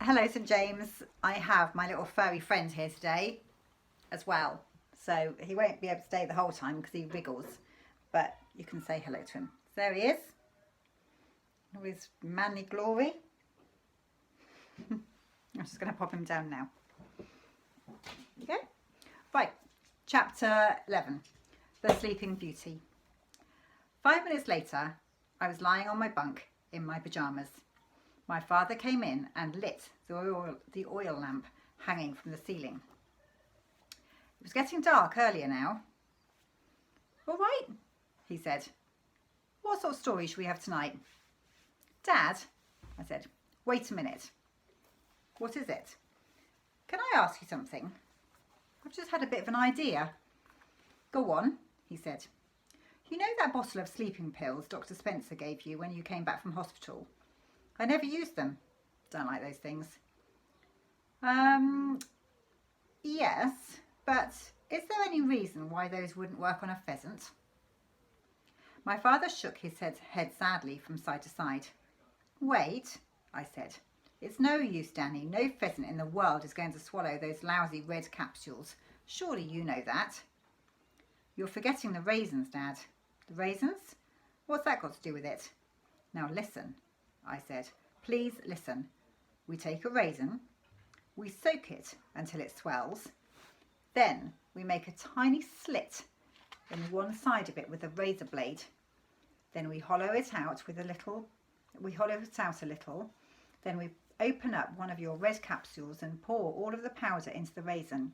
Hello St James. I have my little furry friend here today as well. So he won't be able to stay the whole time because he wriggles. But you can say hello to him. There he is. All his manly glory. I'm just going to pop him down now. Okay. Right. Chapter 11. The Sleeping Beauty. 5 minutes later, I was lying on my bunk in my pyjamas. My father came in and lit the oil lamp hanging from the ceiling. It was getting dark earlier now. All right, he said. What sort of story should we have tonight? Dad, I said, wait a minute. What is it? Can I ask you something? I've just had a bit of an idea. Go on, he said. You know that bottle of sleeping pills Dr. Spencer gave you when you came back from hospital? I never used them. Don't like those things. Yes, but is there any reason why those wouldn't work on a pheasant? My father shook his head sadly from side to side. Wait, I said. It's no use, Danny. No pheasant in the world is going to swallow those lousy red capsules. Surely you know that. You're forgetting the raisins, Dad. The raisins? What's that got to do with it? Now listen, I said. Please listen. We take a raisin, we soak it until it swells, then we make a tiny slit in one side of it with a razor blade. Then we hollow it out a little, then we open up one of your red capsules and pour all of the powder into the raisin.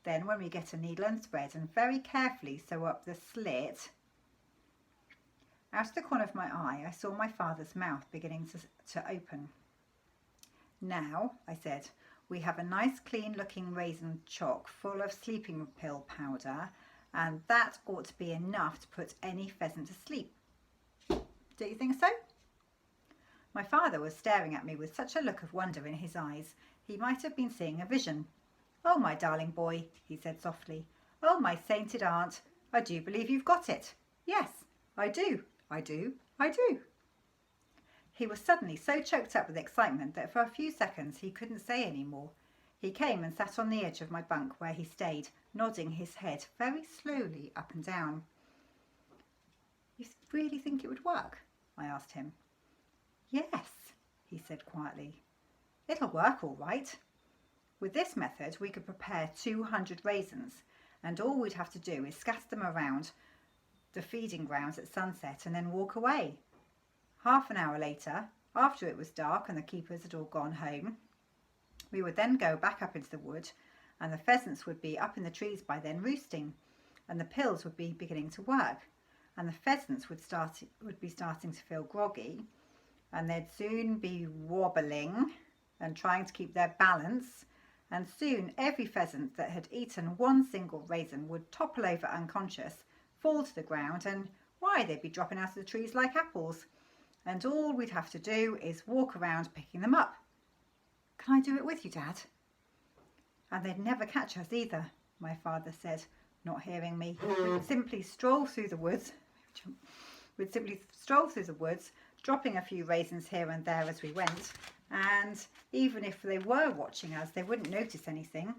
Then when we get a needle and thread and very carefully sew up the slit. Out of the corner of my eye, I saw my father's mouth beginning to open. Now, I said, we have a nice clean looking raisin chock full of sleeping pill powder, and that ought to be enough to put any pheasant to sleep. Do you think so? My father was staring at me with such a look of wonder in his eyes, he might have been seeing a vision. Oh, my darling boy, he said softly. Oh, my sainted aunt, I do believe you've got it. Yes, I do. I do. He was suddenly so choked up with excitement that for a few seconds he couldn't say any more. He came and sat on the edge of my bunk where he stayed, nodding his head very slowly up and down. You really think it would work? I asked him. Yes, he said quietly. It'll work all right. With this method we could prepare 200 raisins, and all we'd have to do is scatter them around the feeding grounds at sunset and then walk away. Half an hour later, after it was dark and the keepers had all gone home, we would then go back up into the wood, and the pheasants would be up in the trees by then roosting, and the pills would be beginning to work, and the pheasants would be starting to feel groggy, and they'd soon be wobbling and trying to keep their balance, and soon every pheasant that had eaten one single raisin would topple over unconscious, fall to the ground, and why, they'd be dropping out of the trees like apples, and all we'd have to do is walk around picking them up. Can I do it with you, Dad? And they'd never catch us either, my father said, not hearing me. We'd simply stroll through the woods, dropping a few raisins here and there as we went, and even if they were watching us, they wouldn't notice anything.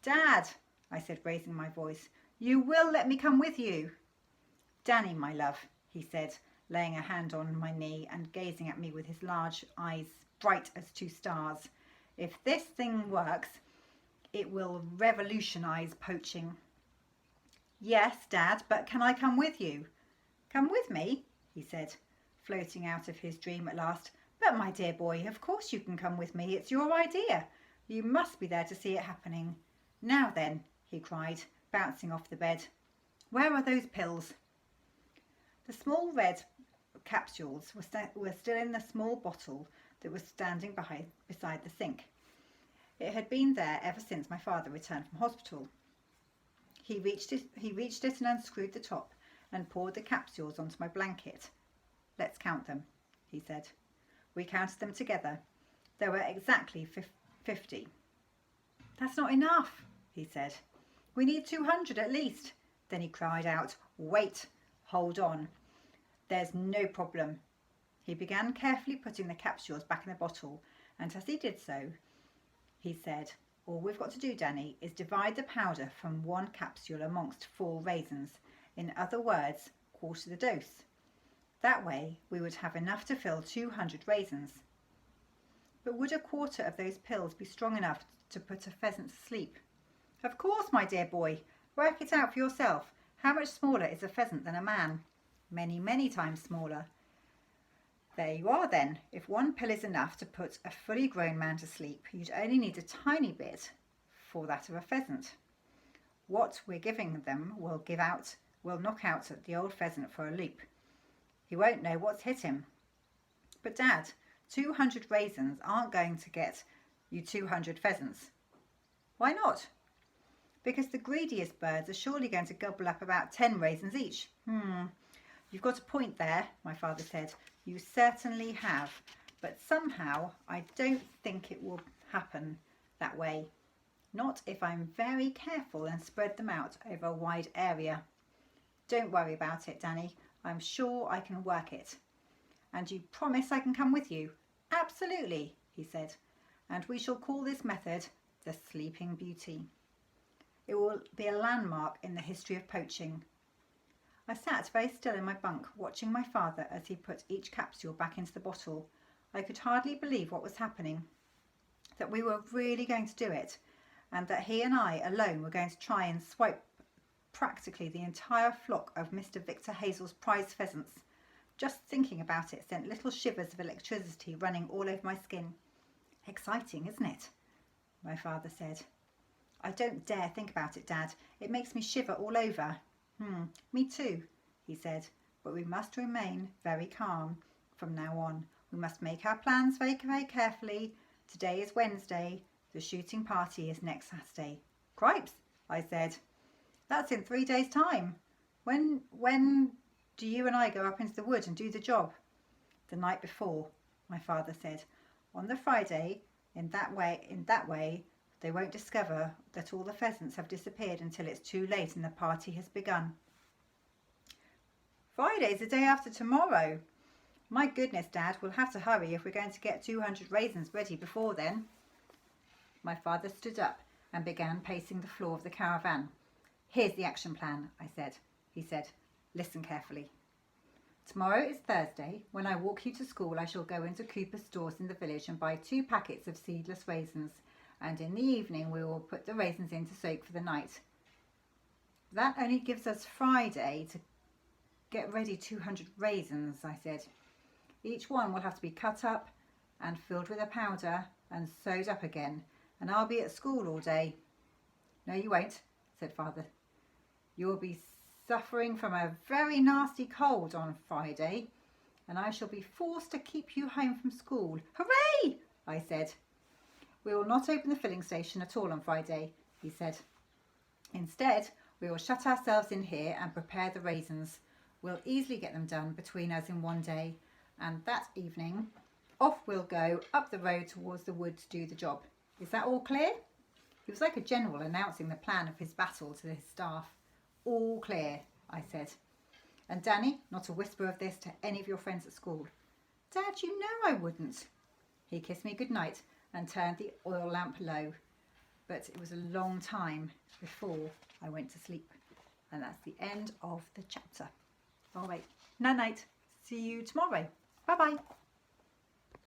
Dad, I said, raising my voice, you will let me come with you? Danny, my love, he said, laying a hand on my knee and gazing at me with his large eyes bright as 2 stars. If this thing works, it will revolutionize poaching. Yes, Dad, but can I come with you? Come with me, he said, floating out of his dream at last. But my dear boy, of course you can come with me. It's your idea. You must be there to see it happening. Now then, he cried, bouncing off the bed. Where are those pills? The small red capsules were still in the small bottle that was standing beside the sink. It had been there ever since my father returned from hospital. He reached it and unscrewed the top and poured the capsules onto my blanket. Let's count them, he said. We counted them together. There were exactly 50. That's not enough, he said. We need 200 at least. Then he cried out, wait, hold on. There's no problem. He began carefully putting the capsules back in the bottle And as he did so, he said, all we've got to do, Danny, is divide the powder from one capsule amongst 4 raisins. In other words, quarter the dose. That way we would have enough to fill 200 raisins. But would a quarter of those pills be strong enough to put a pheasant to sleep? Of course, my dear boy. Work it out for yourself. How much smaller is a pheasant than a man? Many, many times smaller. There you are then. If 1 pill is enough to put a fully grown man to sleep, you'd only need a tiny bit for that of a pheasant. What we're giving them will knock out the old pheasant for a loop. He won't know what's hit him. But Dad, 200 raisins aren't going to get you 200 pheasants. Why not? Because the greediest birds are surely going to gobble up about 10 raisins each. You've got a point there, my father said. You certainly have. But somehow I don't think it will happen that way. Not if I'm very careful and spread them out over a wide area. Don't worry about it, Danny. I'm sure I can work it. And you promise I can come with you? Absolutely, he said. And we shall call this method the Sleeping Beauty. It will be a landmark in the history of poaching. I sat very still in my bunk, watching my father as he put each capsule back into the bottle. I could hardly believe what was happening, that we were really going to do it, and that he and I alone were going to try and swipe practically the entire flock of Mr. Victor Hazel's prize pheasants. Just thinking about it sent little shivers of electricity running all over my skin. Exciting, isn't it? My father said. I don't dare think about it, Dad. It makes me shiver all over. Me too, he said. But we must remain very calm from now on. We must make our plans very, very carefully. Today is Wednesday. The shooting party is next Saturday. Cripes, I said. That's in 3 days' time. When do you and I go up into the wood and do the job? The night before, my father said. On the Friday, in that way, they won't discover that all the pheasants have disappeared until it's too late and the party has begun. Friday's the day after tomorrow. My goodness, Dad, we'll have to hurry if we're going to get 200 raisins ready before then. My father stood up and began pacing the floor of the caravan. Here's the action plan, I said. He said, listen carefully. Tomorrow is Thursday. When I walk you to school, I shall go into Cooper's stores in the village and buy 2 packets of seedless raisins. And in the evening we will put the raisins in to soak for the night. That only gives us Friday to get ready 200 raisins, I said. Each one will have to be cut up and filled with a powder and sewed up again, and I'll be at school all day. No, you won't, said Father. You'll be suffering from a very nasty cold on Friday, and I shall be forced to keep you home from school. Hooray! I said. We will not open the filling station at all on Friday, he said. Instead, we will shut ourselves in here and prepare the raisins. We'll easily get them done between us in 1 day, and that evening, off we'll go up the road towards the wood to do the job. Is that all clear? He was like a general announcing the plan of his battle to his staff. All clear, I said. And Danny, not a whisper of this to any of your friends at school. Dad, you know I wouldn't. He kissed me goodnight and turned the oil lamp low. But it was a long time before I went to sleep. And that's the end of the chapter. All right, night-night. See you tomorrow. Bye-bye.